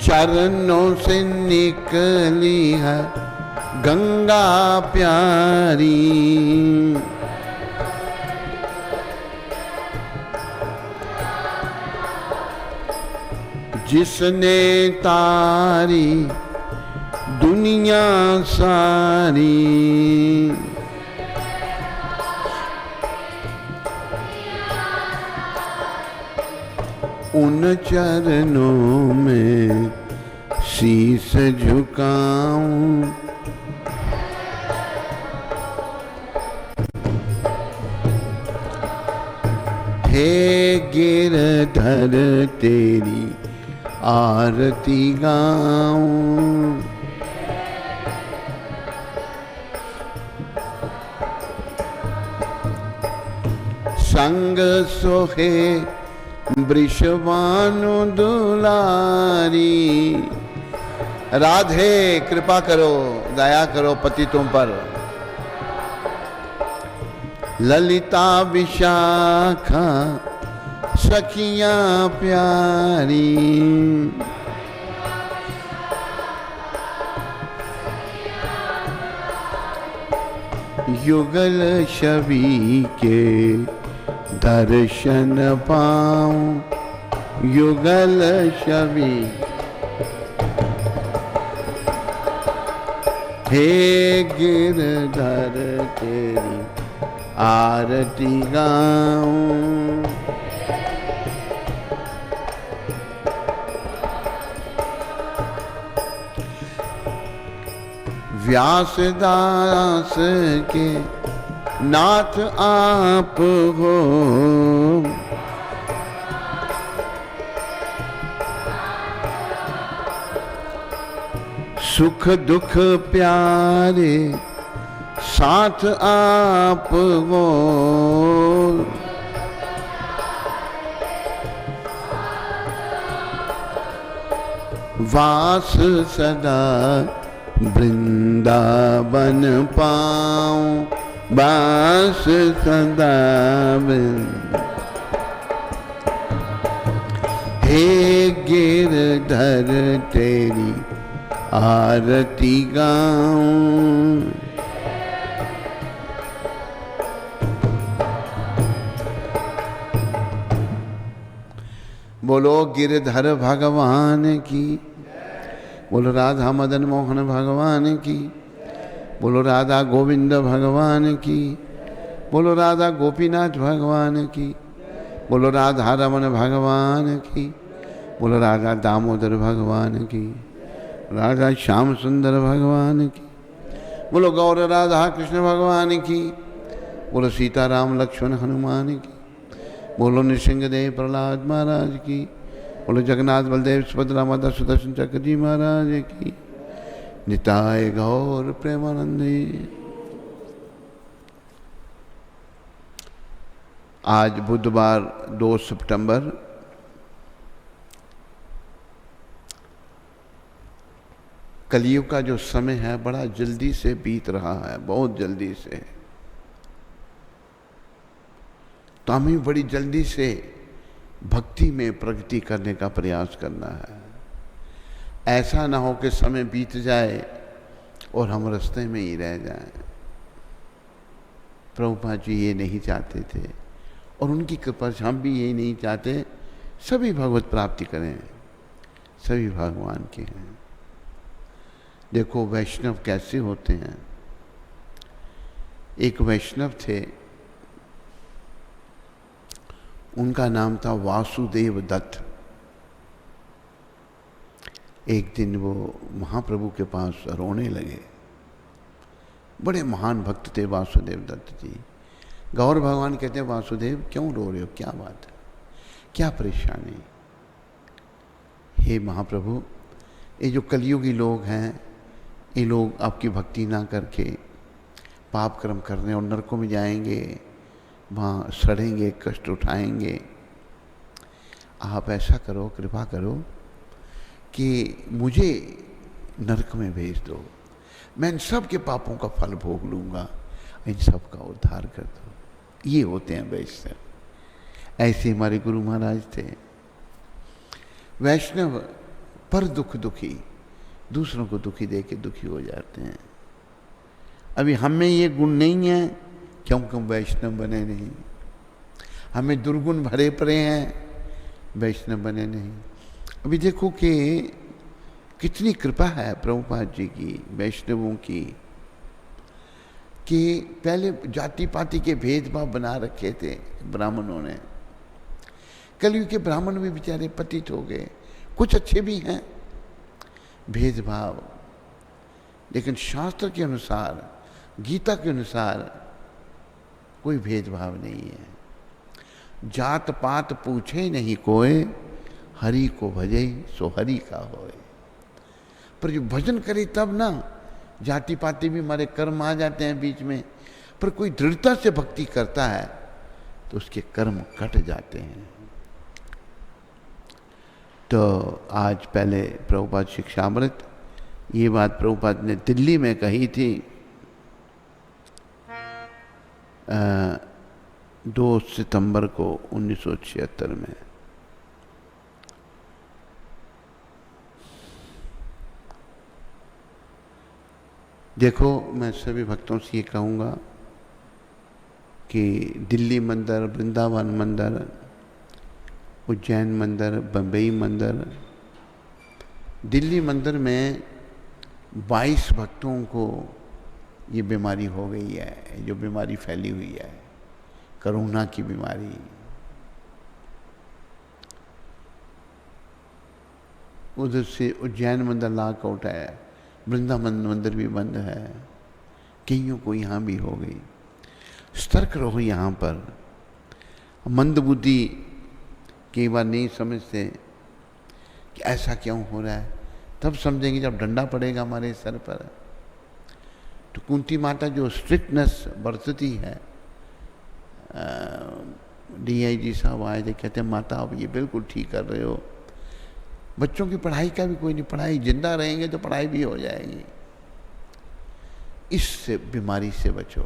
चरणों से निकली है गंगा प्यारी, जिसने तारी दुनिया सारी। उन चरणों में शीश झुकाऊं, हे गिरधर तेरी आरती गाऊं। संग सोहे वृषभानु दुलारी। राधे कृपा करो, दया करो पतितों पर। ललिता विशाखा सखियां प्यारी, युगल छवि के दर्शन पाऊं, युगल छवि। हे गिरधर तेरी आरती गाऊं। व्यासदास के नाथ आप हो, सुख दुख प्यारे साथ आप हो। वास सदा वृंदावन पाऊं, बास सदा हे गिरधर तेरी आरती गाऊं। बोलो गिरधर भगवान की, बोलो राधा मदन मोहन भगवान की, बोलो राधा गोविंद भगवान की, बोलो राधा गोपीनाथ भगवान की, बोलो राधा रमन भगवान की, बोलो राधा दामोदर भगवान की, राधा श्याम सुंदर भगवान की, बोलो गौर राधा कृष्ण भगवान की, बोलो सीताराम लक्ष्मण हनुमान की, बोलो नृसिंहदेव प्रहलाद महाराज की, बोलो जगन्नाथ बलदेव सुभद्रा माता सुदर्शन चक्र जी महाराज की। निताय गौर प्रेमानंदी। आज बुधवार 2 सितंबर, कलयुग का जो समय है बड़ा जल्दी से बीत रहा है, बहुत जल्दी से। तो हमें बड़ी जल्दी से भक्ति में प्रगति करने का प्रयास करना है। ऐसा ना हो कि समय बीत जाए और हम रास्ते में ही रह जाएं। प्रभुपाद जी ये नहीं चाहते थे और उनकी कृपा से हम भी यही नहीं चाहते। सभी भगवत प्राप्ति करें, सभी भगवान के हैं। देखो वैष्णव कैसे होते हैं। एक वैष्णव थे, उनका नाम था वासुदेव दत्त। एक दिन वो महाप्रभु के पास रोने लगे। बड़े महान भक्त थे वासुदेव दत्त जी। गौर भगवान कहते हैं, वासुदेव क्यों रो रहे हो, क्या बात है, क्या परेशानी। हे महाप्रभु, ये जो कलयुगी लोग हैं, ये लोग आपकी भक्ति ना करके पाप कर्म करने और नरकों में जाएंगे, वहाँ सड़ेंगे, कष्ट उठाएंगे। आप ऐसा करो, कृपा करो कि मुझे नरक में भेज दो, मैं इन सब के पापों का फल भोग लूँगा, इन सब का उद्धार कर दो। ये होते हैं वैष्णव। ऐसे हमारे गुरु महाराज थे। वैष्णव पर दुखी, दूसरों को दुखी देख के दुखी हो जाते हैं। अभी हमें ये गुण नहीं है, क्यों वैष्णव बने नहीं। हमें दुर्गुण भरे पड़े हैं, वैष्णव बने नहीं। अभी देखो कि कितनी कृपा है प्रभुपाद जी की, वैष्णवों की, कि पहले जाति पाति के भेदभाव बना रखे थे ब्राह्मणों ने। कलयुग के ब्राह्मण भी बेचारे पतित हो गए, कुछ अच्छे भी हैं, भेदभाव। लेकिन शास्त्र के अनुसार, गीता के अनुसार कोई भेदभाव नहीं है। जात पात पूछे नहीं कोई, हरि को भजे सो हरि का होए। पर जो भजन करे तब ना, जाति पाति भी हमारे कर्म आ जाते हैं बीच में, पर कोई दृढ़ता से भक्ति करता है तो उसके कर्म कट जाते हैं। तो आज पहले प्रभुपाद शिक्षामृत, ये बात प्रभुपाद ने दिल्ली में कही थी 2 सितंबर को 1976 में। देखो, मैं सभी भक्तों से ये कहूँगा कि दिल्ली मंदिर, वृंदावन मंदिर, उज्जैन मंदिर, बम्बई मंदिर, दिल्ली मंदिर में 22 भक्तों को ये बीमारी हो गई है, जो बीमारी फैली हुई है, कोरोना की बीमारी। उधर से उज्जैन मंदिर लॉकआउट है, वृंदावन मंदिर भी बंद है, कईयों को यहाँ भी हो गई। सतर्क रहो यहाँ पर। मंदबुद्धि कई बार नहीं समझते कि ऐसा क्यों हो रहा है, तब समझेंगे जब डंडा पड़ेगा हमारे सर पर। तो कुंती माता जो स्ट्रिक्टनेस बरतती है, DIG साहब आए थे, कहते हैं माता आप ये बिल्कुल ठीक कर रहे हो, बच्चों की पढ़ाई का भी कोई नहीं, पढ़ाई जिंदा रहेंगे तो पढ़ाई भी हो जाएगी। इससे बीमारी से बचो।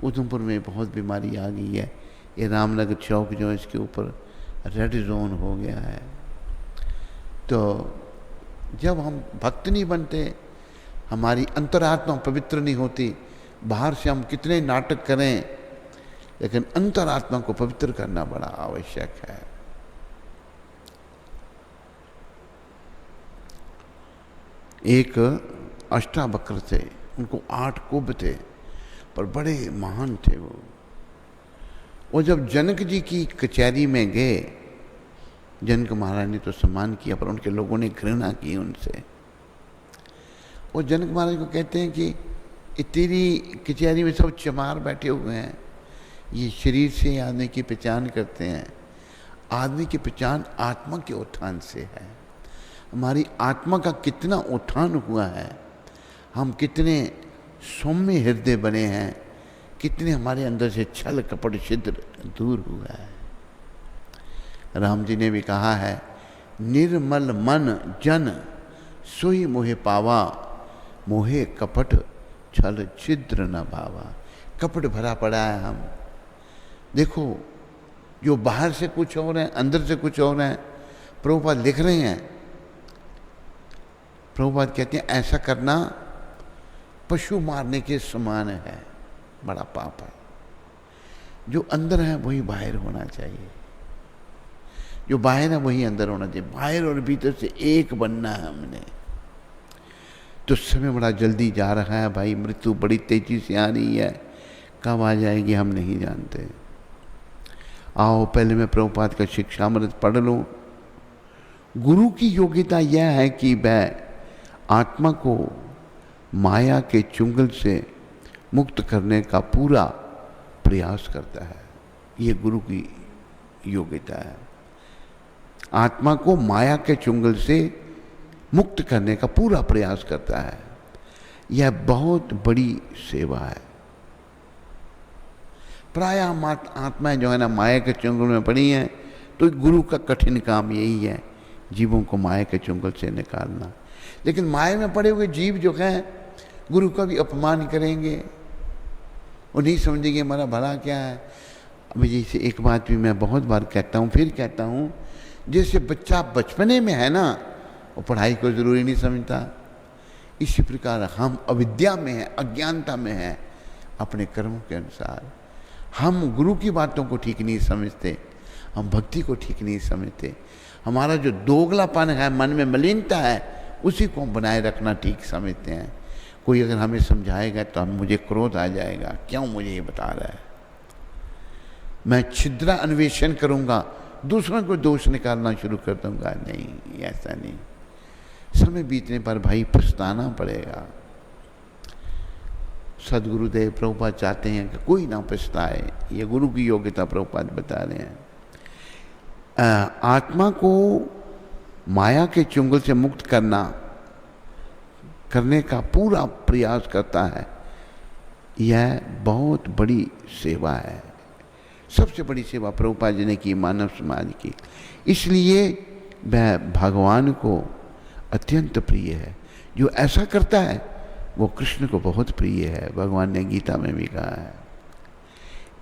उधमपुर में बहुत बीमारी आ गई है, ये रामनगर चौक जो है इसके ऊपर रेड जोन हो गया है। तो जब हम भक्त नहीं बनते, हमारी अंतरात्मा पवित्र नहीं होती, बाहर से हम कितने नाटक करें, लेकिन अंतरात्मा को पवित्र करना बड़ा आवश्यक है। एक अष्टावक्र थे, उनको 8 कुब थे, पर बड़े महान थे वो जब जनक जी की कचहरी में गए, जनक महाराज ने तो सम्मान किया, पर उनके लोगों ने घृणा की उनसे। वो जनक महाराज को कहते हैं कि तेरी कचहरी में सब चमार बैठे हुए हैं, ये शरीर से आदमी की पहचान करते हैं। आदमी की पहचान आत्मा के उत्थान से है। हमारी आत्मा का कितना उत्थान हुआ है, हम कितने सौम्य हृदय बने हैं, कितने हमारे अंदर से छल कपट छिद्र दूर हुआ है। राम जी ने भी कहा है, निर्मल मन जन सोई मोहे पावा, मोहे कपट छल छिद्र न भावा। कपट भरा पड़ा है हम। देखो, जो बाहर से कुछ हो रहे हैं, अंदर से कुछ हो रहे हैं। प्रभुपाद लिख रहे हैं, प्रभुपाद कहते हैं ऐसा करना पशु मारने के समान है, बड़ा पाप है। जो अंदर है वही बाहर होना चाहिए, जो बाहर है वही अंदर होना चाहिए। बाहर और भीतर से एक बनना है हमने। तो समय बड़ा जल्दी जा रहा है भाई, मृत्यु बड़ी तेजी से आ रही है, कब आ जाएगी हम नहीं जानते। आओ पहले मैं प्रभुपाद का शिक्षामृत पढ़ लूं। गुरु की योग्यता यह है कि वह आत्मा को माया के चुंगल से मुक्त करने का पूरा प्रयास करता है। ये गुरु की योग्यता है, आत्मा को माया के चुंगल से मुक्त करने का पूरा प्रयास करता है। यह बहुत बड़ी सेवा है। प्राय आत्माएं जो है ना माया के चुंगल में पड़ी हैं, तो गुरु का कठिन काम यही है, जीवों को माया के चुंगल से निकालना। लेकिन माया में पड़े हुए जीव जो हैं, गुरु का भी अपमान करेंगे, वो नहीं समझेंगे हमारा भला क्या है। अब जैसे एक बात भी मैं बहुत बार कहता हूँ, फिर कहता हूँ, जैसे बच्चा बचपने में है ना, और पढ़ाई को ज़रूरी नहीं समझता। इसी प्रकार हम अविद्या में हैं, अज्ञानता में हैं अपने कर्मों के अनुसार। हम गुरु की बातों को ठीक नहीं समझते, हम भक्ति को ठीक नहीं समझते। हमारा जो दोगलापन है, मन में मलिनता है, उसी को हम बनाए रखना ठीक समझते हैं। कोई अगर हमें समझाएगा तो हम मुझे क्रोध आ जाएगा, क्यों मुझे ये बता रहा है। मैं छिद्रा अन्वेषण करूंगा, दूसरों को दोष निकालना शुरू कर दूंगा। नहीं, ऐसा नहीं। समय बीतने पर भाई पछताना पड़ेगा। सदगुरुदेव प्रभुपाद चाहते हैं कि कोई ना पछताए, ये गुरु की योग्यता प्रभुपाद बता रहे हैं। आत्मा को माया के चुंगल से मुक्त करने का पूरा प्रयास करता है। यह बहुत बड़ी सेवा है, सबसे बड़ी सेवा प्रभुपाद जी ने की मानव समाज की। इसलिए वह भगवान को अत्यंत प्रिय है। जो ऐसा करता है वो कृष्ण को बहुत प्रिय है। भगवान ने गीता में भी कहा है,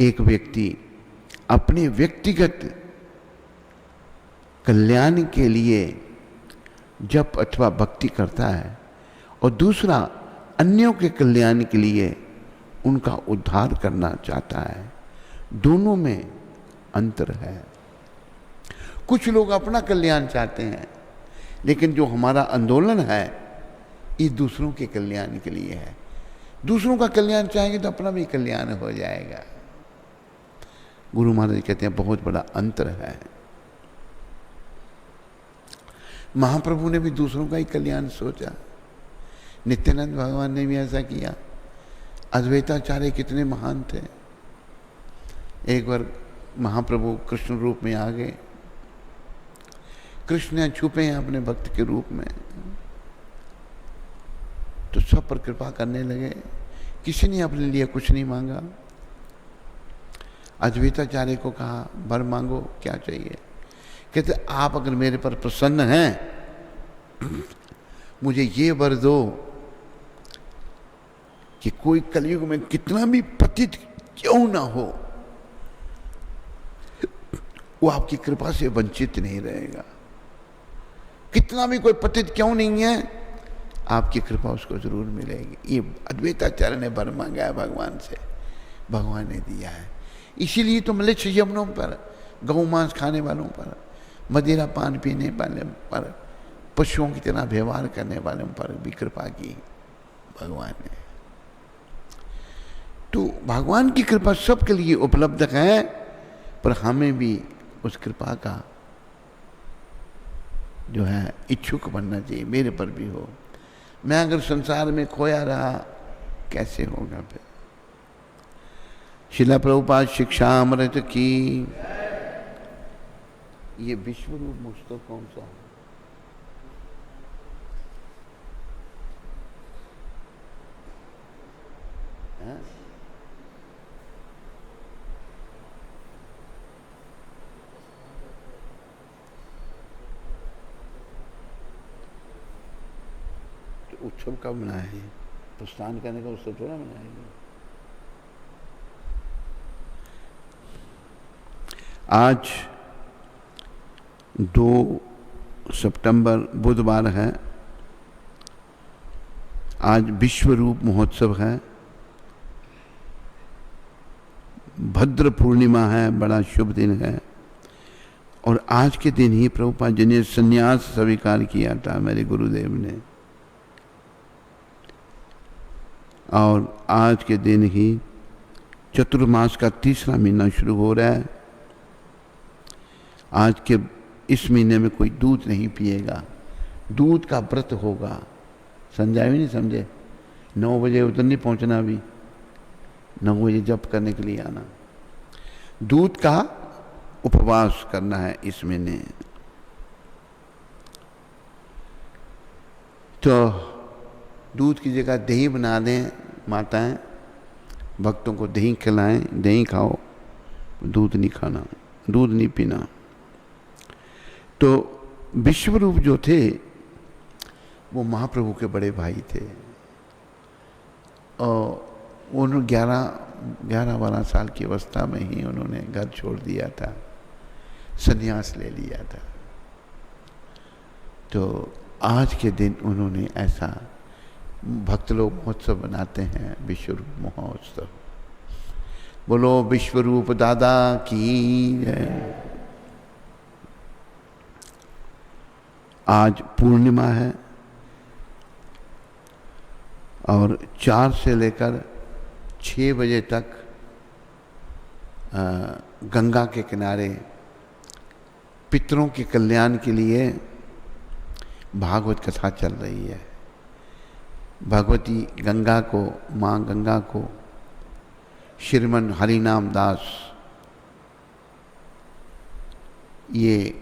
एक व्यक्ति अपने व्यक्तिगत कल्याण के लिए जप अथवा भक्ति करता है और दूसरा अन्यों के कल्याण के लिए उनका उद्धार करना चाहता है, दोनों में अंतर है। कुछ लोग अपना कल्याण चाहते हैं, लेकिन जो हमारा आंदोलन है ये दूसरों के कल्याण के लिए है। दूसरों का कल्याण चाहेंगे तो अपना भी कल्याण हो जाएगा। गुरु महाराज कहते हैं बहुत बड़ा अंतर है। महाप्रभु ने भी दूसरों का ही कल्याण सोचा, नित्यानंद भगवान ने भी ऐसा किया। अद्वैताचार्य कितने महान थे। एक बार महाप्रभु कृष्ण रूप में आ गए, कृष्ण यहाँ छुपे हैं अपने भक्त के रूप में, तो सब पर कृपा करने लगे। किसी ने अपने लिए कुछ नहीं मांगा। अद्वैताचार्य को कहा वर मांगो, क्या चाहिए। कहते आप अगर मेरे पर प्रसन्न हैं मुझे ये वर दो कि कोई कलयुग में कितना भी पतित क्यों ना हो वो आपकी कृपा से वंचित नहीं रहेगा। कितना भी कोई पतित क्यों नहीं है, आपकी कृपा उसको जरूर मिलेगी। ये अद्वैताचार्य ने वर मांगा है भगवान से, भगवान ने दिया है। इसीलिए तो मलेच्छ यवनों पर, गौ मांस खाने वालों पर, मदिरा पान पीने वाले पर, पशुओं की तरह व्यवहार करने वालों पर भी कृपा की भगवान ने। तो भगवान की कृपा सबके लिए उपलब्ध है, पर हमें भी उस कृपा का जो है इच्छुक बनना चाहिए। मेरे पर भी हो। मैं अगर संसार में खोया रहा कैसे होगा फिर। शिला प्रभुपाद शिक्षा अमृत की। ये विश्व रूप पुस्तक कौन सा है? तो उत्सव कब मनाएंगे? प्रस्थान करने का उत्सव थोड़ा मनाएंगे। आज 2 सितंबर बुधवार है। आज विश्व रूप महोत्सव है। भद्र पूर्णिमा है, बड़ा शुभ दिन है। और आज के दिन ही प्रभुपाद जी ने संन्यास स्वीकार किया था मेरे गुरुदेव ने। और आज के दिन ही चतुर्मास का 3रा महीना शुरू हो रहा है। आज के इस महीने में कोई दूध नहीं पिएगा, दूध का व्रत होगा। समझाए भी नहीं समझे? 9 बजे उधर नहीं पहुंचना, भी 9 बजे जप करने के लिए आना। दूध का उपवास करना है इस महीने। तो दूध की जगह दही बना दें माताएं, भक्तों को दही खिलाएं। दही खाओ, दूध नहीं खाना, दूध नहीं पीना। तो विश्वरूप जो थे वो महाप्रभु के बड़े भाई थे। और उन्होंने 11-12 साल की अवस्था में ही उन्होंने घर छोड़ दिया था, संन्यास ले लिया था। तो आज के दिन उन्होंने ऐसा, भक्त लोग महोत्सव बनाते हैं, विश्वरूप महोत्सव। बोलो विश्वरूप दादा की जय। आज पूर्णिमा है और 4 से लेकर 6 बजे तक गंगा के किनारे पितरों के कल्याण के लिए भागवत कथा चल रही है। भगवती गंगा को, माँ गंगा को श्रीमन हरिनाम दास ये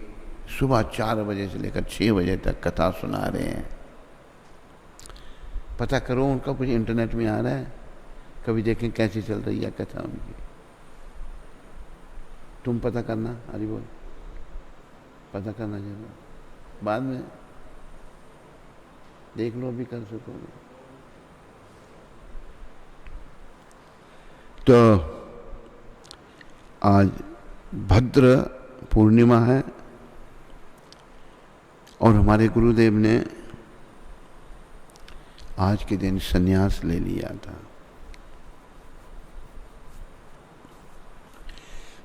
सुबह 4 बजे से लेकर 6 बजे तक कथा सुना रहे हैं। पता करो, उनका कुछ इंटरनेट में आ रहा है, कभी देखें कैसी चल रही है कथा उनकी। तुम पता करना, हरि बोल, पता करना जरूर, बाद में देख लो, भी कर सकोगे तो। आज भद्र पूर्णिमा है और हमारे गुरुदेव ने आज के दिन संन्यास ले लिया था।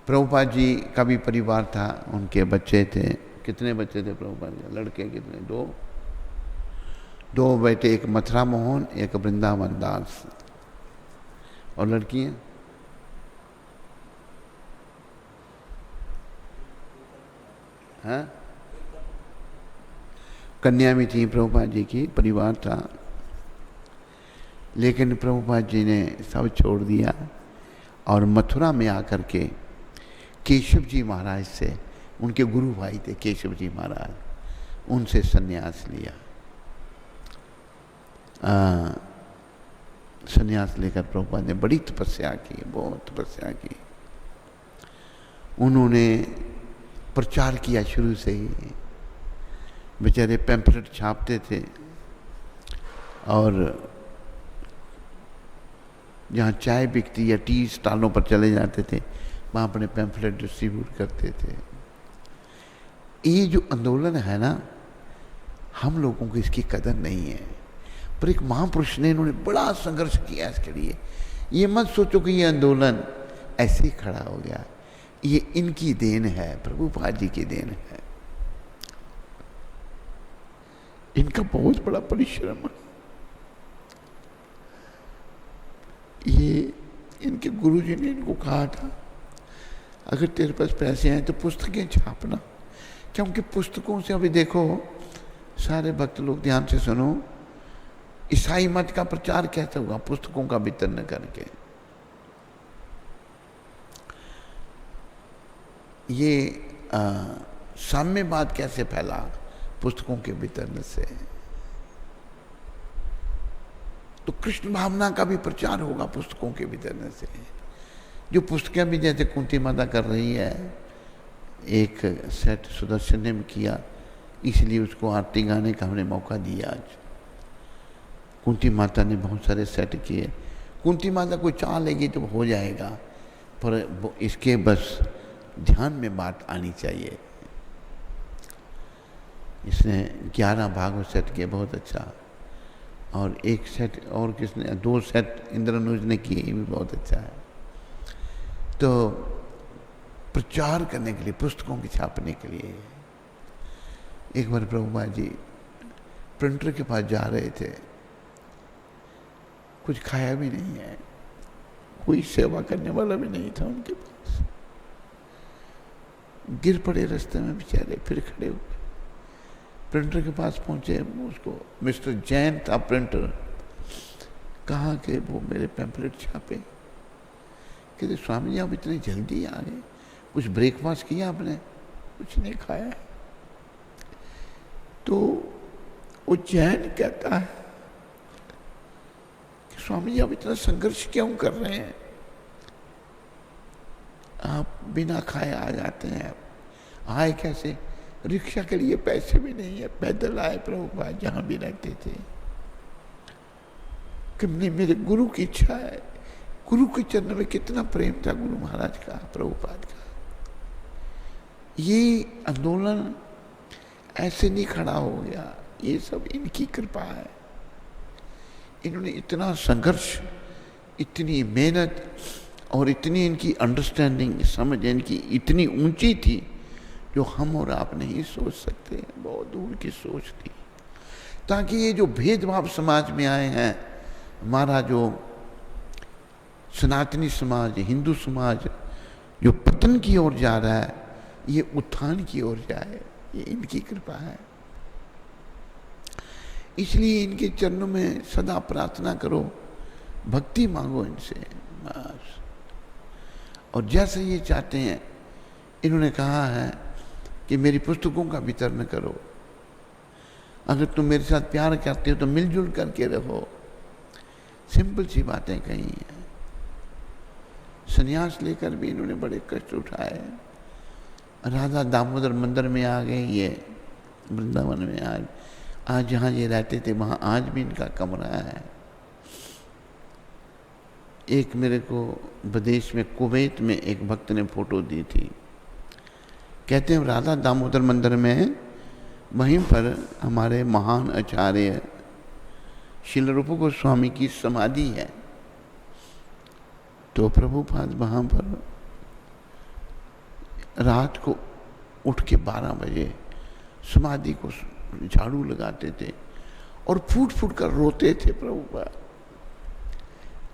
प्रभुपाद जी का भी परिवार था, उनके बच्चे थे। कितने बच्चे थे प्रभुपाद जी? लड़के कितने? 2 बेटे, एक मथुरा मोहन, एक वृंदावन दास। और लड़कियां? हाँ, कन्या भी थी, प्रभुपाद जी की परिवार था। लेकिन प्रभुपाद जी ने सब छोड़ दिया और मथुरा में आकर के केशव जी महाराज से, उनके गुरु भाई थे केशव जी महाराज, उनसे संन्यास लिया। संन्यास लेकर प्रभुपाद ने बड़ी तपस्या की, बहुत तपस्या की। उन्होंने प्रचार किया शुरू से ही। बेचारे पैम्पलेट छापते थे और जहाँ चाय बिकती या टी स्टॉलों पर चले जाते थे, वहाँ अपने पैम्फलेट डिस्ट्रीब्यूट करते थे। ये जो आंदोलन है ना, हम लोगों को इसकी कदर नहीं है, पर एक महापुरुष ने, इन्होंने बड़ा संघर्ष किया इसके लिए। ये मत सोचो कि ये आंदोलन ऐसे ही खड़ा हो गया, ये इनकी देन है, प्रभुपाद जी की देन है। इनका बहुत बड़ा परिश्रम है। ये इनके गुरुजी ने इनको कहा था, अगर तेरे पास पैसे हैं तो पुस्तकें छापना, क्योंकि पुस्तकों से, अभी देखो सारे भक्त लोग ध्यान से सुनो, ईसाई मत का प्रचार कैसे हुआ? पुस्तकों का वितरण करके। ये साम्यवाद कैसे फैला? पुस्तकों के वितरण से। तो कृष्ण भावना का भी प्रचार होगा पुस्तकों के वितरण से। जो पुस्तकें भी जैसे कुंती माता कर रही है, एक सेट सुदर्शन ने किया, इसलिए उसको आरती गाने का हमने मौका दिया। आज कुंती माता ने बहुत सारे सेट किए। कुंती माता कोई चाह लेगी तो हो जाएगा, पर इसके बस ध्यान में बात आनी चाहिए। इसने 11 भागवत सेट किए, बहुत अच्छा। और एक सेट और किसने, 2 सेट इंद्रनुज ने किए, ये भी बहुत अच्छा है। तो प्रचार करने के लिए, पुस्तकों की छापने के लिए। एक बार प्रभुपाद जी प्रिंटर के पास जा रहे थे, कुछ खाया भी नहीं है, कोई सेवा करने वाला भी नहीं था उनके पास। गिर पड़े रास्ते में बेचारे, फिर खड़े हो गए, प्रिंटर के पास पहुंचे। उसको मिस्टर जैन था प्रिंटर, कहा कि वो मेरे पैम्पलेट छापे। कहते स्वामी जी आप इतनी जल्दी आ गए, कुछ ब्रेकफास्ट किया आपने? कुछ नहीं खाया। तो वो जैन कहता है कि स्वामी जी आप इतना संघर्ष क्यों कर रहे हैं? आप बिना खाए आ जाते हैं। आए कैसे? रिक्शा के लिए पैसे भी नहीं है, पैदल आए प्रभुपाद जहाँ भी रहते थे। कि नहीं, मेरे गुरु की इच्छा है। गुरु के चरण में कितना प्रेम था गुरु महाराज का, प्रभुपाद का। ये आंदोलन ऐसे नहीं खड़ा हो गया, ये सब इनकी कृपा है। इन्होंने इतना संघर्ष, इतनी मेहनत और इतनी इनकी अंडरस्टैंडिंग, समझ इनकी इतनी ऊंची थी जो हम और आप नहीं सोच सकते, बहुत दूर की सोच थी। ताकि ये जो भेदभाव समाज में आए हैं, हमारा जो सनातनी समाज, हिंदू समाज जो पतन की ओर जा रहा है, ये उत्थान की ओर जाए, ये इनकी कृपा है। इसलिए इनके चरणों में सदा प्रार्थना करो, भक्ति मांगो इनसे बस। और जैसे ये चाहते हैं, इन्होंने कहा है कि मेरी पुस्तकों का वितरण करो, अगर तुम मेरे साथ प्यार करते हो तो मिलजुल करके रहो। सिंपल सी बातें कही हैं। संन्यास लेकर भी इन्होंने बड़े कष्ट उठाए। राधा दामोदर मंदिर में आ गए, ये वृंदावन में आज जहाँ ये रहते थे वहाँ आज भी इनका कमरा है। एक मेरे को विदेश में कुवैत में एक भक्त ने फोटो दी थी, कहते हैं राधा दामोदर मंदिर में वहीं पर हमारे महान आचार्य श्रील रूप गोस्वामी की समाधि है। तो प्रभुपाद वहाँ पर रात को उठ के 12 बजे समाधि को झाड़ू लगाते थे और फूट फूट कर रोते थे। प्रभुपाद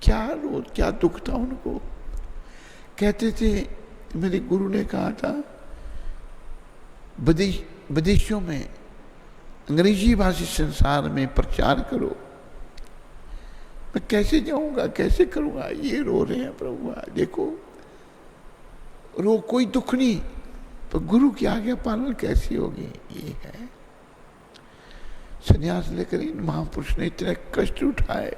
क्या दुख था उनको। कहते थे मेरे गुरु ने कहा था विदेशों में अंग्रेजी भाषी संसार में प्रचार करो, मैं कैसे जाऊंगा, कैसे करूंगा। ये रो रहे हैं प्रभुपाद, देखो रो, कोई दुख नहीं, पर गुरु की आज्ञा पालन कैसी होगी। ये है संन्यास लेकर इन महापुरुष ने इतने कष्ट उठाए,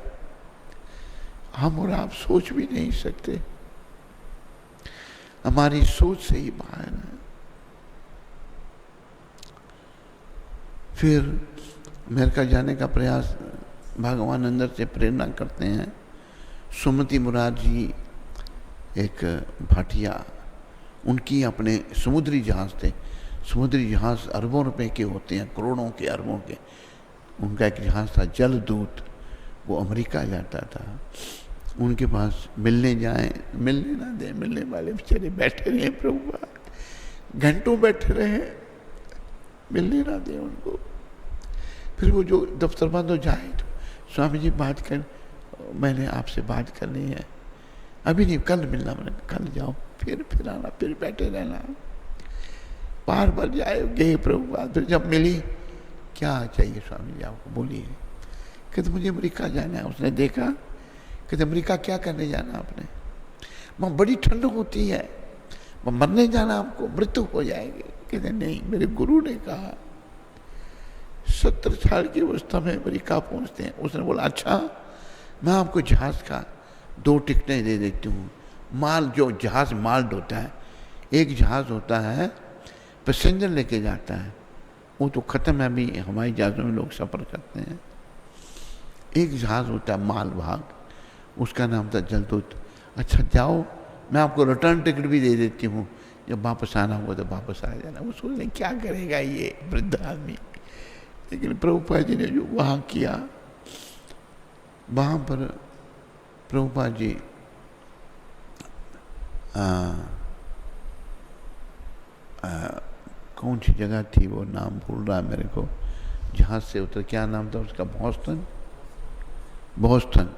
हम और आप सोच भी नहीं सकते, हमारी सोच से ही बाहर है। फिर अमेरिका जाने का प्रयास भगवान अंदर से प्रेरणा करते हैं। सुमति मुरार जी एक भाटिया, उनकी अपने समुद्री जहाज थे। समुद्री जहाज अरबों रुपए के होते हैं, करोड़ों के, अरबों के। उनका एक जहाज था जलदूत, वो अमेरिका जाता था। उनके पास मिलने जाए, मिलने ना दे, मिलने वाले बेचारे बैठे रहे प्रभुपाद, घंटों बैठे रहे, मिलने ना दे उनको। फिर वो जो दफ्तर बंद हो जाए तो स्वामी जी बात कर, मैंने आपसे बात करनी है, अभी नहीं, कल मिलना। मैंने कल जाओ, फिर आना, फिर बैठे रहना। बार बार जाए, गए प्रभुपाद। फिर जब मिली, क्या चाहिए स्वामी जी आपको, बोलिए। कहते मुझे अमेरिका जाना है। उसने देखा, कहते अमेरिका क्या करने जाना आपने? वहाँ बड़ी ठंड होती है, वहाँ मरने जाना आपको, मृत्यु हो जाएगी। कहते नहीं, मेरे गुरु ने कहा 70 साल की अवस्था में अमेरिका पहुँचते हैं। उसने बोला अच्छा, मैं आपको जहाज़ का 2 टिकटें दे देती हूँ। माल, जो जहाज़ माल ढोता है, एक जहाज़ होता है पैसेंजर लेके जाता है, वो तो ख़त्म है, अभी हवाई जहाज़ों में लोग सफ़र करते हैं। एक जहाज़ होता है माल भाग, उसका नाम था जलदूत। अच्छा जाओ, मैं आपको रिटर्न टिकट भी दे देती हूँ, जब वापस आना होगा तो वापस आ जाना। वो सोच रहे क्या करेगा ये वृद्ध आदमी। लेकिन प्रभुपाद जी ने जो वहाँ किया, वहाँ पर प्रभुपाद जी कौन सी जगह थी, वो नाम भूल रहा मेरे को, जहाज से उतर, क्या नाम था उसका, बोस्टन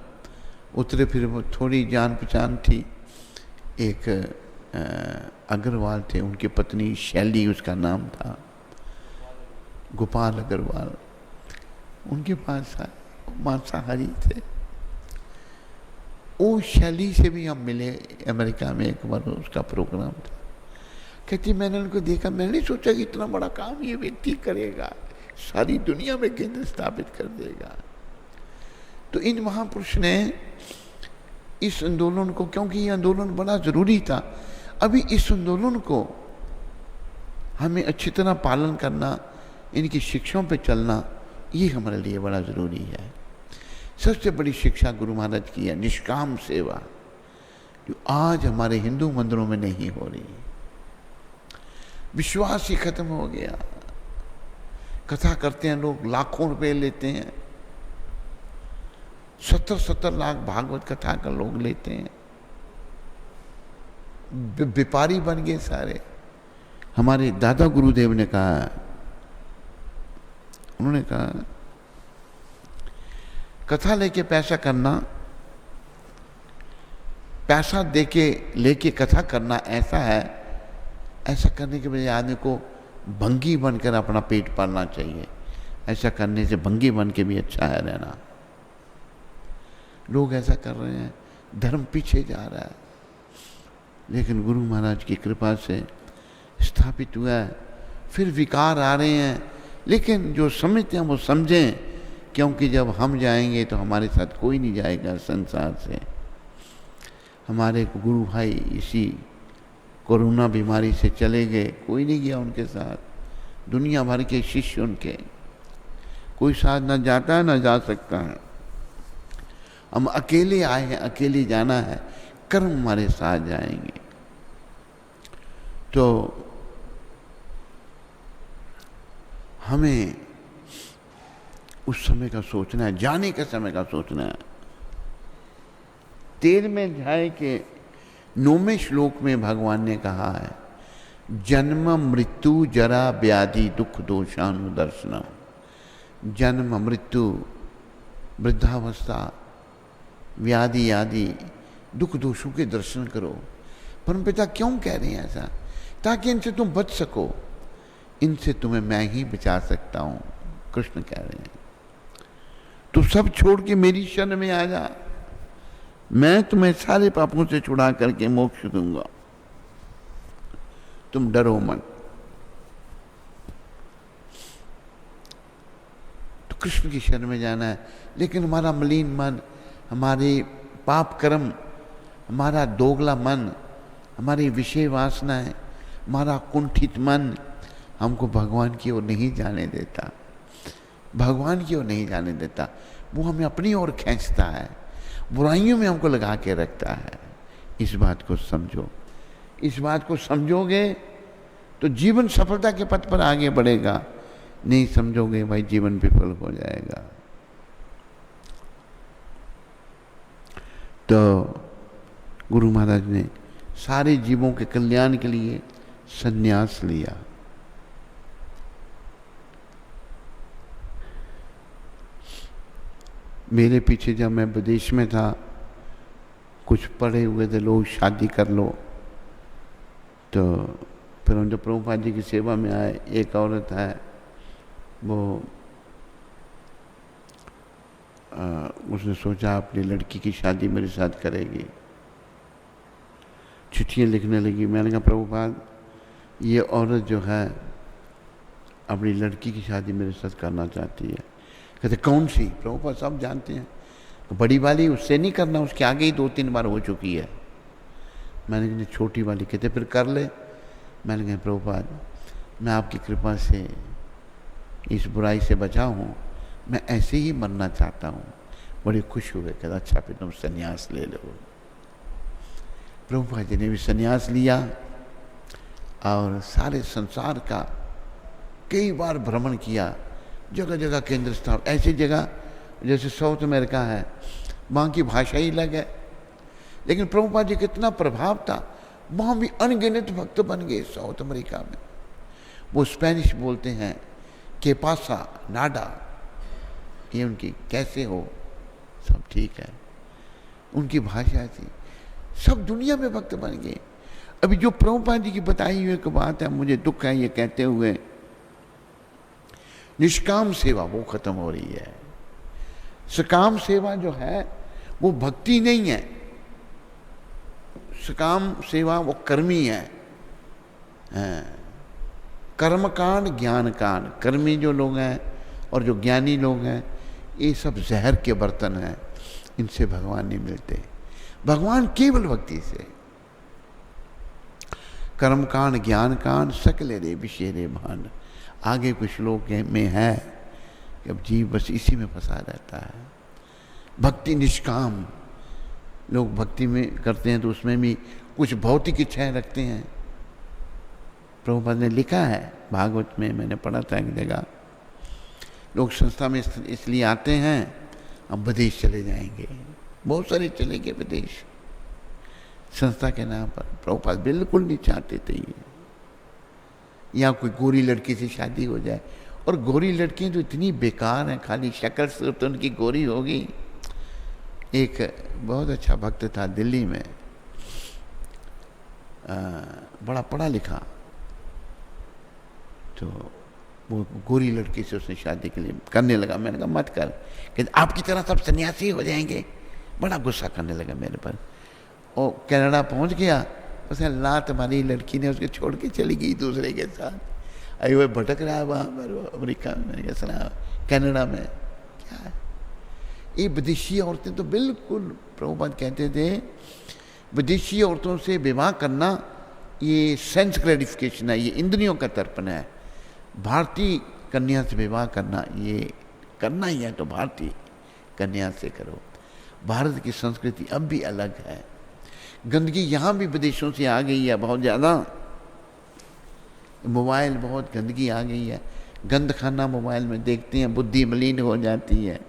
उतरे। फिर वो थोड़ी जान पहचान थी, एक अग्रवाल थे, उनकी पत्नी शैली उसका नाम था, गोपाल अग्रवाल, उनके पास मांसाहारी थे। वो शैली से भी हम मिले अमेरिका में, एक बार उसका प्रोग्राम था। कहती मैंने उनको देखा, मैंने नहीं सोचा कि इतना बड़ा काम ये व्यक्ति करेगा, सारी दुनिया में केंद्र स्थापित कर देगा। तो इन महापुरुष ने इस आंदोलन को, क्योंकि ये आंदोलन बड़ा जरूरी था, अभी इस आंदोलन को हमें अच्छी तरह पालन करना, इनकी शिक्षाओं पे चलना, ये हमारे लिए बड़ा ज़रूरी है। सबसे बड़ी शिक्षा गुरु महाराज की है निष्काम सेवा, जो आज हमारे हिंदू मंदिरों में नहीं हो रही। विश्वास ही खत्म हो गया। कथा करते हैं लोग, लाखों रुपए लेते हैं, 70-70 लाख भागवत कथा का लोग लेते हैं, व्यापारी बन गए सारे। हमारे दादा गुरुदेव ने कहा, उन्होंने कहा कथा लेके पैसा करना, पैसा देके लेके कथा करना ऐसा है, ऐसा करने के बजाय आदमी को भंगी बनकर अपना पेट पालना चाहिए। ऐसा करने से भंगी बन के भी अच्छा है रहना। लोग ऐसा कर रहे हैं, धर्म पीछे जा रहा है, लेकिन गुरु महाराज की कृपा से स्थापित हुआ है। फिर विकार आ रहे हैं, लेकिन जो समझते हैं वो समझें, क्योंकि जब हम जाएंगे तो हमारे साथ कोई नहीं जाएगा संसार से। हमारे गुरु भाई इसी कोरोना बीमारी से चले गए, कोई नहीं गया उनके साथ, दुनिया भर के शिष्य उनके, कोई साथ ना जाता है ना जा सकता है। हम अकेले आए हैं, अकेले जाना है, कर्म हमारे साथ जाएंगे। तो हमें उस समय का सोचना है, जाने के समय का सोचना है। 13वें अध्याय के 9वें श्लोक में भगवान ने कहा है, जन्म मृत्यु जरा व्याधि दुख दोषानुदर्शनम। जन्म मृत्यु वृद्धावस्था व्याधि आदि दुख दोषों के दर्शन करो। परमपिता क्यों कह रहे हैं ऐसा? ताकि इनसे तुम बच सको। इनसे तुम्हें मैं ही बचा सकता हूं, कृष्ण कह रहे हैं। तू सब छोड़ के मेरी शरण में आ जा, मैं तुम्हें सारे पापों से छुड़ा करके मोक्ष दूंगा, तुम डरो मत। तो कृष्ण की शरण में जाना है। लेकिन हमारा मलिन मन, हमारे पाप कर्म, हमारा दोगला मन, हमारी विषय वासनाएं, हमारा कुंठित मन हमको भगवान की ओर नहीं जाने देता, भगवान की ओर नहीं जाने देता। वो हमें अपनी ओर खींचता है, बुराइयों में हमको लगा के रखता है। इस बात को समझो। इस बात को समझोगे तो जीवन सफलता के पथ पर आगे बढ़ेगा। नहीं समझोगे भाई, जीवन विफल हो जाएगा। तो गुरु महाराज ने सारे जीवों के कल्याण के लिए संन्यास लिया। मेरे पीछे जब मैं विदेश में था, कुछ पढ़े हुए थे लोग, शादी कर लो। तो फिर हम जब प्रभुपाद जी की सेवा में आए, एक औरत है वो उसने सोचा अपनी लड़की की शादी मेरे साथ करेगी, चिट्ठियाँ लिखने लगी। मैंने कहा प्रभुपाद ये औरत जो है अपनी लड़की की शादी मेरे साथ करना चाहती है। कहते कौन सी? प्रभुपाद सब जानते हैं। तो बड़ी वाली, उससे नहीं करना, उसके आगे ही 2-3 बार हो चुकी है। मैंने कहा छोटी वाली। कहते फिर कर ले। मैंने कहा प्रभुपाद मैं आपकी कृपा से इस बुराई से बचा हूँ, मैं ऐसे ही मरना चाहता हूँ। बड़े खुश हुए। कहता अच्छा फिर तुम संन्यास ले लो। प्रभुपाद जी ने भी संन्यास लिया और सारे संसार का कई बार भ्रमण किया, जगह जगह केंद्र स्थापित। ऐसी जगह जैसे साउथ अमेरिका है, वहाँ की भाषा ही अलग है, लेकिन प्रभुपाद जी कितना प्रभाव था, वहाँ भी अनगिनत भक्त बन गए। साउथ अमेरिका में वो स्पेनिश बोलते हैं, के पासा नाडा, ये उनकी कैसे हो, सब ठीक है, उनकी भाषा थी। सब दुनिया में भक्त बन गए। अभी जो प्रभुपाद जी की बताई हुई एक बात है, मुझे दुख है ये कहते हुए, निष्काम सेवा वो खत्म हो रही है। सकाम सेवा जो है वो भक्ति नहीं है। सकाम सेवा वो कर्मी है। कर्मकांड ज्ञान कांड, कर्मी जो लोग हैं और जो ज्ञानी लोग हैं, ये सब जहर के बर्तन हैं, इनसे भगवान नहीं मिलते। भगवान केवल भक्ति से। कर्मकांड ज्ञान कांड सकले रे विषय रे भान। आगे कुछ लोग में है कि अब जीव बस इसी में फंसा रहता है। भक्ति निष्काम, लोग भक्ति में करते हैं तो उसमें भी कुछ भौतिक इच्छाएं रखते हैं। प्रभुपाद ने लिखा है भागवत में, मैंने पढ़ा था एक जगह, लोग संस्था में इसलिए आते हैं, अब विदेश चले जाएंगे, बहुत सारे चले गए विदेश संस्था के नाम पर। प्रभुपाद बिल्कुल नहीं चाहते थे ये, या कोई गोरी लड़की से शादी हो जाए, और गोरी लड़कियां तो इतनी बेकार हैं, खाली शक्ल सिर्फ तो उनकी गोरी होगी। एक बहुत अच्छा भक्त था दिल्ली में, बड़ा पढ़ा लिखा, तो वो गोरी लड़की से उसने शादी के लिए करने लगा। मैंने कहा मत कर, कि आपकी तरह सब सन्यासी हो जाएंगे। बड़ा गुस्सा करने लगा मेरे पर। और कनाडा पहुंच गया, उसे लात मारी, लड़की ने उसके छोड़ के चली गई दूसरे के साथ। अरे वो भटक रहा है वहाँ पर अमेरिका में, मैंने कहा सुना कनाडा में क्या है ये विदेशी औरतें। तो बिल्कुल प्रभुपाद कहते थे विदेशी औरतों से विवाह करना ये सेंस ग्रेटिफिकेशन है, ये इंद्रियों का तर्पण है। भारतीय कन्या से विवाह करना, ये करना ही है तो भारतीय कन्या से करो। भारत की संस्कृति अब भी अलग है। गंदगी यहाँ भी विदेशों से आ गई है बहुत ज़्यादा। मोबाइल बहुत गंदगी आ गई है, गंद खाना मोबाइल में देखते हैं, बुद्धि मलिन हो जाती है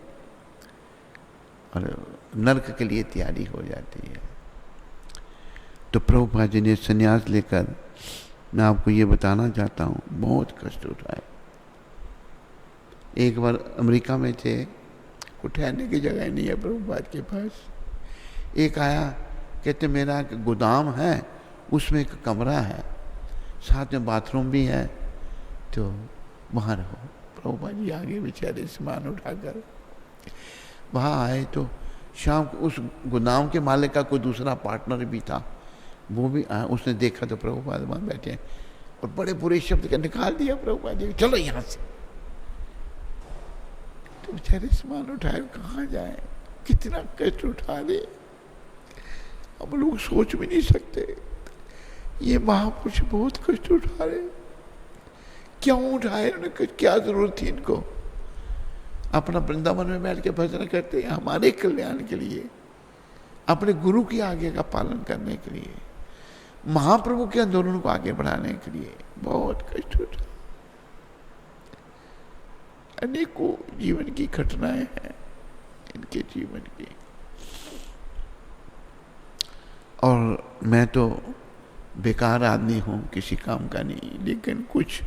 और नर्क के लिए तैयारी हो जाती है। तो प्रभुपाद जी ने संन्यास लेकर, मैं आपको ये बताना चाहता हूँ, बहुत कष्ट उठाए। एक बार अमेरिका में थे, कुछ ठहरने की जगह नहीं है प्रभुपाद के पास। एक आया, कहते मेरा गोदाम है, उसमें एक कमरा है, साथ में बाथरूम भी है, तो वहाँ रहो। प्रभुपाद जी आगे बेचारे सामान उठाकर वहाँ आए। तो शाम को उस गोदाम के मालिक का कोई दूसरा पार्टनर भी था, वो भी आया। उसने देखा तो प्रभुपाद वहाँ बैठे हैं, और बड़े बुरे शब्द का निकाल दिया प्रभुपाद जी, चलो यहाँ से। तो बेचारे सामान उठाए, कहाँ जाए, कितना कष्ट उठा दे, अब लोग सोच भी नहीं सकते। ये महापुरुष बहुत कष्ट उठा रहे, क्यों उठाए उन्होंने, क्या जरूरत थी इनको। अपना वृंदावन में बैठ के भजन करते हैं हमारे कल्याण के लिए, अपने गुरु की आज्ञा का पालन करने के लिए, महाप्रभु के आंदोलन को आगे बढ़ाने के लिए। बहुत कष्ट उठा, अनेकों जीवन की घटनाएं हैं इनके जीवन की। और मैं तो बेकार आदमी हूँ, किसी काम का नहीं, लेकिन कुछ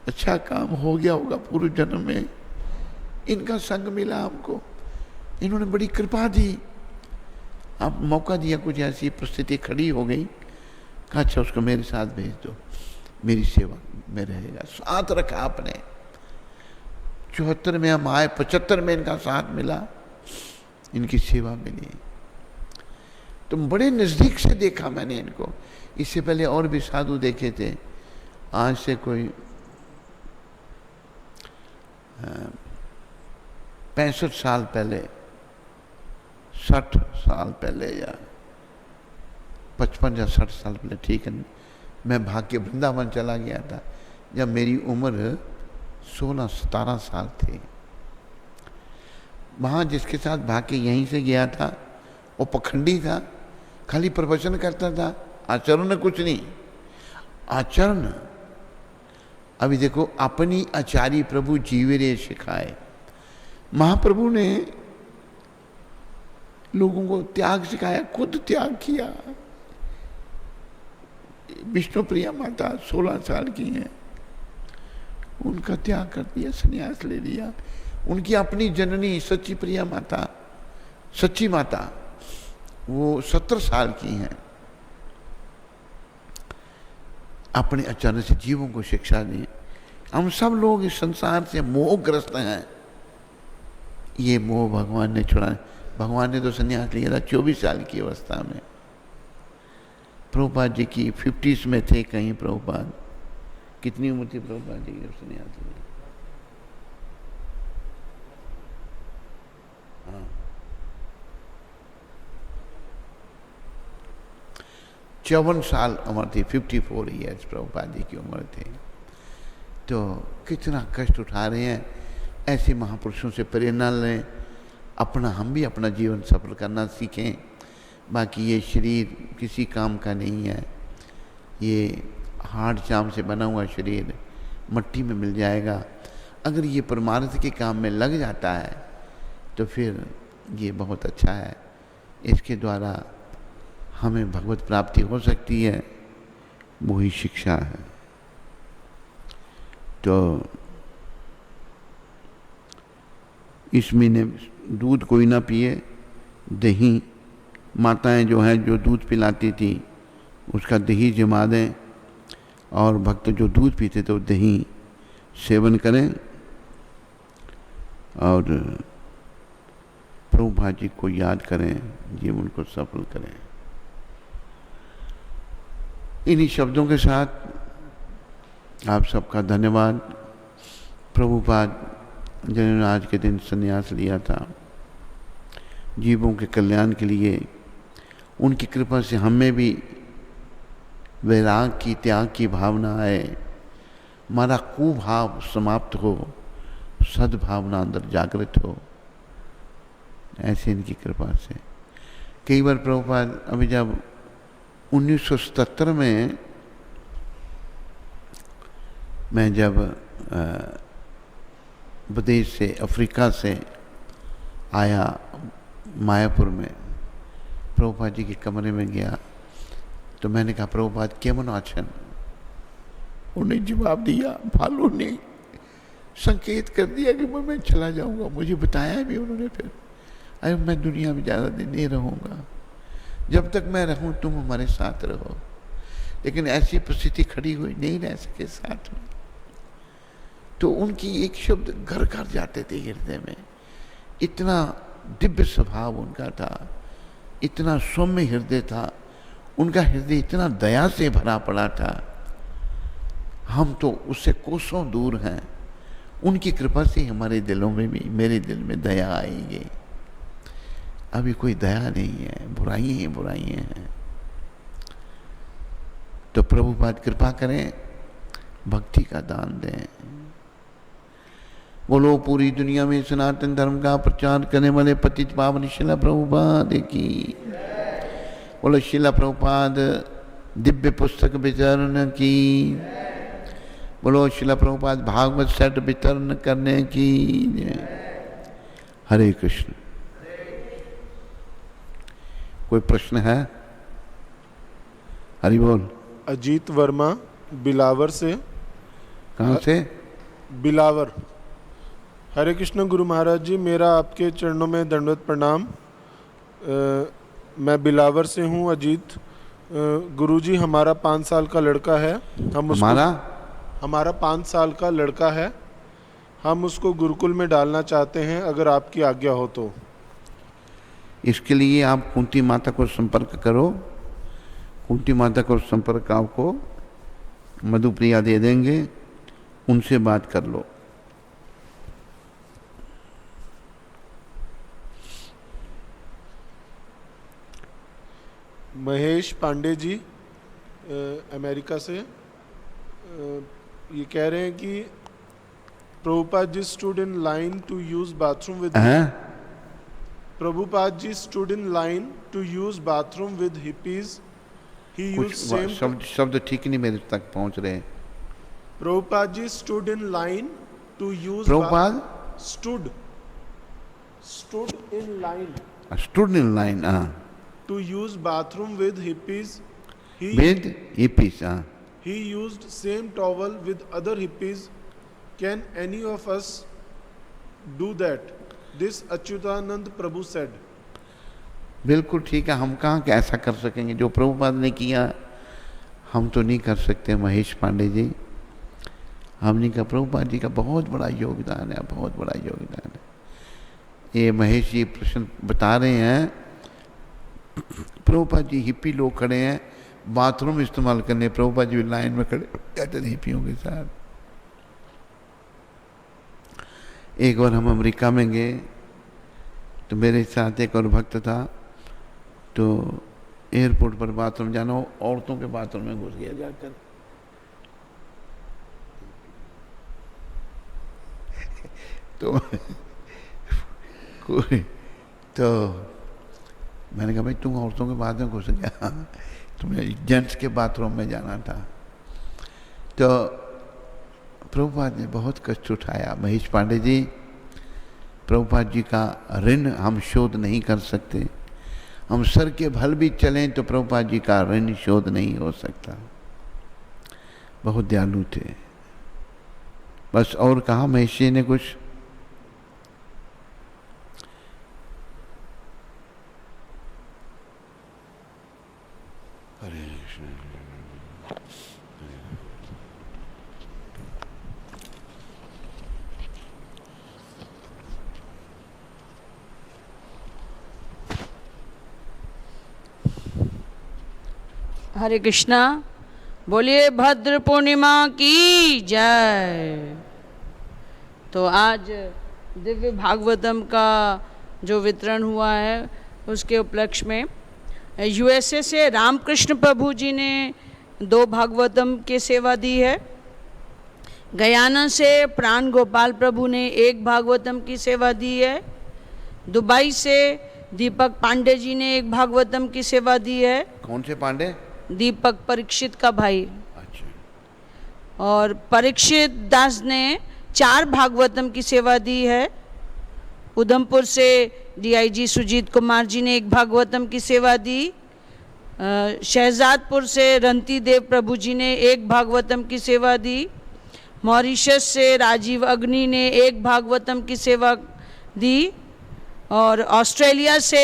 अच्छा काम हो गया होगा पूर्व जन्म में। इनका संग मिला हमको, इन्होंने बड़ी कृपा दी, आप मौका दिया, कुछ ऐसी परिस्थिति खड़ी हो गई, कहा अच्छा उसको मेरे साथ भेज दो, मेरी सेवा में रहेगा। साथ रखा आपने। 74 में हम आए, 75 में इनका साथ मिला, इनकी सेवा मिली। तो बड़े नज़दीक से देखा मैंने इनको। इससे पहले और भी साधु देखे थे, आज से कोई 65 साल पहले, 60 साल पहले, या 55 या 60 साल पहले, ठीक है, मैं भाग के वृंदावन चला गया था जब मेरी उम्र 16-17 साल थी। वहाँ जिसके साथ भाग के यहीं से गया था वो पखंडी था, खाली प्रवचन करता था, आचरण कुछ नहीं। आचरण अभी देखो, अपनी आचार्य प्रभु जीवरे सिखाए। महाप्रभु ने लोगों को त्याग सिखाया, खुद त्याग किया। विष्णु प्रिया माता 16 साल की हैं, उनका त्याग कर दिया, संन्यास ले लिया। उनकी अपनी जननी सच्ची प्रिया माता, सच्ची माता, वो 17 साल की हैं। अपने आचरण से जीवों को शिक्षा दी। हम सब लोग इस संसार से मोहग्रस्त हैं। ये मोह भगवान ने छुड़ा। भगवान ने तो संन्यास लिया था 24 साल की अवस्था में। प्रभुपाद जी की 50s में थे कहीं। प्रभुपाद कितनी उम्र थी प्रभुपाद जी की जब संन्यास लिया? हाँ, 54 साल उम्र थी, 54 ईयर्स प्रभुपाद जी की उम्र थी। तो कितना कष्ट उठा रहे हैं। ऐसे महापुरुषों से प्रेरणा लें, अपना हम भी अपना जीवन सफल करना सीखें। बाकी ये शरीर किसी काम का नहीं है। ये हाड़ चाम से बना हुआ शरीर मट्टी में मिल जाएगा। अगर ये परमार्थ के काम में लग जाता है तो फिर ये बहुत अच्छा है। इसके द्वारा हमें भगवत प्राप्ति हो सकती है, वही शिक्षा है। तो इस महीने दूध कोई ना पिए, दही माताएं जो हैं जो दूध पिलाती थी उसका दही जमा दें, और भक्त जो दूध पीते तो दही सेवन करें, और प्रभुपाद जी को याद करें, जीवन को सफल करें। इन्हीं शब्दों के साथ आप सबका धन्यवाद। प्रभुपाद जिन्होंने आज के दिन संन्यास लिया था जीवों के कल्याण के लिए, उनकी कृपा से हमें भी वैराग की, त्याग की भावना आए, हमारा कुभाव समाप्त हो, सद्भावना अंदर जागृत हो, ऐसे इनकी कृपा से। कई बार प्रभुपाद अभी जब 1977 में मैं जब विदेश से, अफ्रीका से आया मायापुर में, प्रभुपाद जी के कमरे में गया तो मैंने कहा प्रभुपाद केमन आछन? उन्हें जवाब दिया, भालू ने संकेत कर दिया कि मैं चला जाऊंगा। मुझे बताया भी उन्होंने फिर, अरे मैं दुनिया में ज़्यादा दिन नहीं रहूँगा, जब तक मैं रहूँ तुम हमारे साथ रहो। लेकिन ऐसी परिस्थिति खड़ी हुई, नहीं रह सके साथ में। तो उनकी एक शब्द घर घर जाते थे हृदय में। इतना दिव्य स्वभाव उनका था, इतना सौम्य हृदय था उनका, हृदय इतना दया से भरा पड़ा था। हम तो उससे कोसों दूर हैं। उनकी कृपा से हमारे दिलों में भी, मेरे दिल में दया आएगी। अभी कोई दया नहीं है, बुराइयां ही बुराइयां हैं। तो प्रभुपाद कृपा करें, भक्ति का दान दें। बोलो पूरी दुनिया में सनातन धर्म का प्रचार करने वाले पतित पावन शिला प्रभुपाद की। बोलो शिला प्रभुपाद दिव्य पुस्तक वितरण की। बोलो शिला प्रभुपाद भागवत सेट वितरण करने की। हरे कृष्ण। कोई प्रश्न है? हरि बोल। अजीत वर्मा बिलावर से। कहाँ से? बिलावर। हरे कृष्ण गुरु महाराज जी, मेरा आपके चरणों में दंडवत प्रणाम। मैं बिलावर से हूँ अजीत। गुरुजी हमारा 5 साल का लड़का है। हमारा 5 साल का लड़का है। हम उसको गुरुकुल में डालना चाहते हैं, अगर आपकी आज्ञा हो तो। इसके लिए आप कुंती माता को संपर्क करो। कुंती माता को संपर्क आपको मधुप्रिया दे देंगे, उनसे बात कर लो। महेश पांडे जी अमेरिका से ये कह रहे हैं कि Prabhupada ji stood in line to use bathroom with Prabhupada ji stood in line to use bathroom with hippies. He used same शब्द ठीक नहीं मेरे तक पहुंच रहे। Prabhupada ji stood in line to use Prabhupada stood in line stood in line to use bathroom with hippies. with hippies He used same towel with other hippies. Can any of us do that? This Achyutanand Prabhu said. बिल्कुल ठीक है। हम कहाँ ऐसा कर सकेंगे जो प्रभुपाद ने किया? हम तो नहीं कर सकते महेश पांडे जी। हमने कहा प्रभुपाद जी का बहुत बड़ा योगदान है, बहुत बड़ा योगदान है। ये महेश जी प्रश्न बता रहे हैं, प्रभुपाद जी हिप्पी लोग खड़े हैं बाथरूम इस्तेमाल करने, प्रभुपाद जी लाइन में खड़े कहते थे हिप्पियों के साथ। एक बार हम अमेरिका में गए तो मेरे साथ एक और भक्त था, तो एयरपोर्ट पर बाथरूम जाना, औरतों के बाथरूम में घुस गया जाकर। तो मैंने कहा भाई तुम औरतों के बाथरूम घुस गया, तुम्हें जेंट्स के बाथरूम में जाना था। तो प्रभुपाद ने बहुत कष्ट उठाया। महेश पांडे जी, प्रभुपाद जी का ऋण हम शोध नहीं कर सकते। हम सर के भल भी चलें तो प्रभुपाद जी का ऋण शोध नहीं हो सकता। बहुत दयालु थे। बस और कहा महेश जी ने कुछ? हरे कृष्ण। हरे कृष्णा। बोलिए भद्र पूर्णिमा की जय। तो आज दिव्य भागवतम का जो वितरण हुआ है उसके उपलक्ष्य में यूएसए से रामकृष्ण प्रभु जी ने 2 भागवतम की सेवा दी है। गयाना से प्राण गोपाल प्रभु ने 1 भागवतम की सेवा दी है। दुबई से दीपक पांडे जी ने 1 भागवतम की सेवा दी है। कौन से पांडे? दीपक परीक्षित का भाई। अच्छा। और परीक्षित दास ने 4 भागवतम की सेवा दी है। उधमपुर से डीआईजी सुजीत कुमार जी ने 1 भागवतम की सेवा दी। शहजादपुर से रंती देव प्रभु जी ने 1 भागवतम की सेवा दी। मॉरिशस से राजीव अग्नि ने 1 भागवतम की सेवा दी। और ऑस्ट्रेलिया से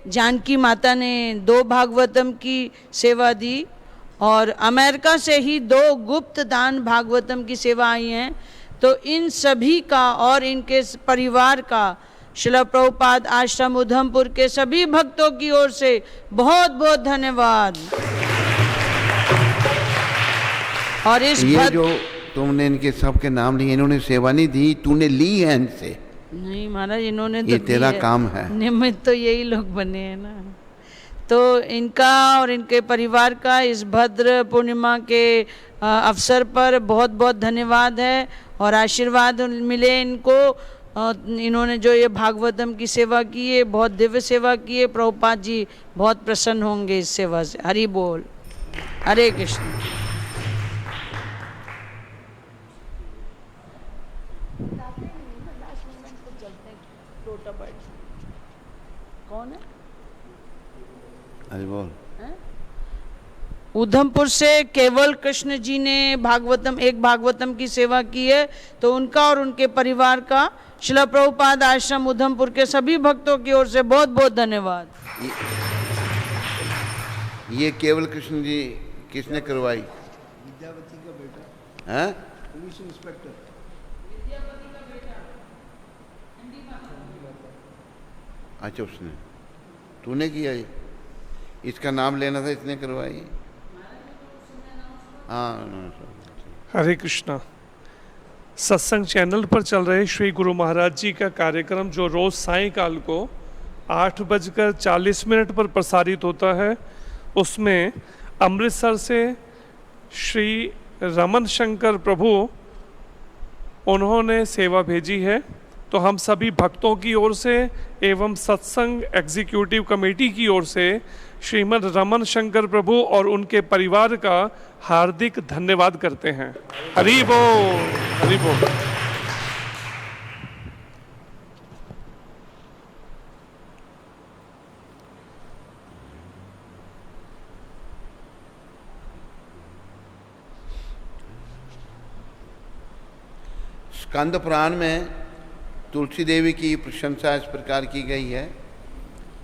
जानकी माता ने 2 भागवतम की सेवा दी। और अमेरिका से ही 2 गुप्त दान भागवतम की सेवा आई हैं। तो इन सभी का और इनके परिवार का श्रील प्रभुपाद आश्रम उधमपुर के सभी भक्तों की ओर से बहुत बहुत धन्यवाद। और इस ये जो तुमने इनके सबके नाम लिए, इन्होंने सेवा नहीं दी, तूने ली है इनसे? नहीं महाराज, इन्होंने तो ये तेरा काम है। निमित्त तो यही लोग बने हैं ना। तो इनका और इनके परिवार का इस भद्र पूर्णिमा के अवसर पर बहुत बहुत धन्यवाद है और आशीर्वाद मिले इनको। इन्होंने जो ये भागवतम की सेवा की है, बहुत दिव्य सेवा की है। प्रभुपाद जी बहुत प्रसन्न होंगे इस सेवा से। हरि बोल। हरे कृष्ण। कौन है? हरि बोल। उधमपुर से केवल कृष्ण जी ने 1 भागवतम की सेवा की है। तो उनका और उनके परिवार का श्रील प्रभुपाद आश्रम उधमपुर के सभी भक्तों की ओर से बहुत बहुत धन्यवाद। ये केवल कृष्ण जी किसने करवाई? विद्यावती का बेटा हैं? Police inspector. अच्छा, उसने, तूने किया ये? इसका नाम लेना था, इसने करवाई? हाँ। हरे कृष्णा। सत्संग चैनल पर चल रहे श्री गुरु महाराज जी का कार्यक्रम जो रोज़ सायंकाल को 8:40 पर प्रसारित होता है, उसमें अमृतसर से श्री रमन शंकर प्रभु उन्होंने सेवा भेजी है। तो हम सभी भक्तों की ओर से एवं सत्संग एग्जीक्यूटिव कमेटी की ओर से श्रीमद् रमन शंकर प्रभु और उनके परिवार का हार्दिक धन्यवाद करते हैं। हरि बोल। हरि बोल। स्कंद पुराण में तुलसी देवी की प्रशंसा इस प्रकार की गई है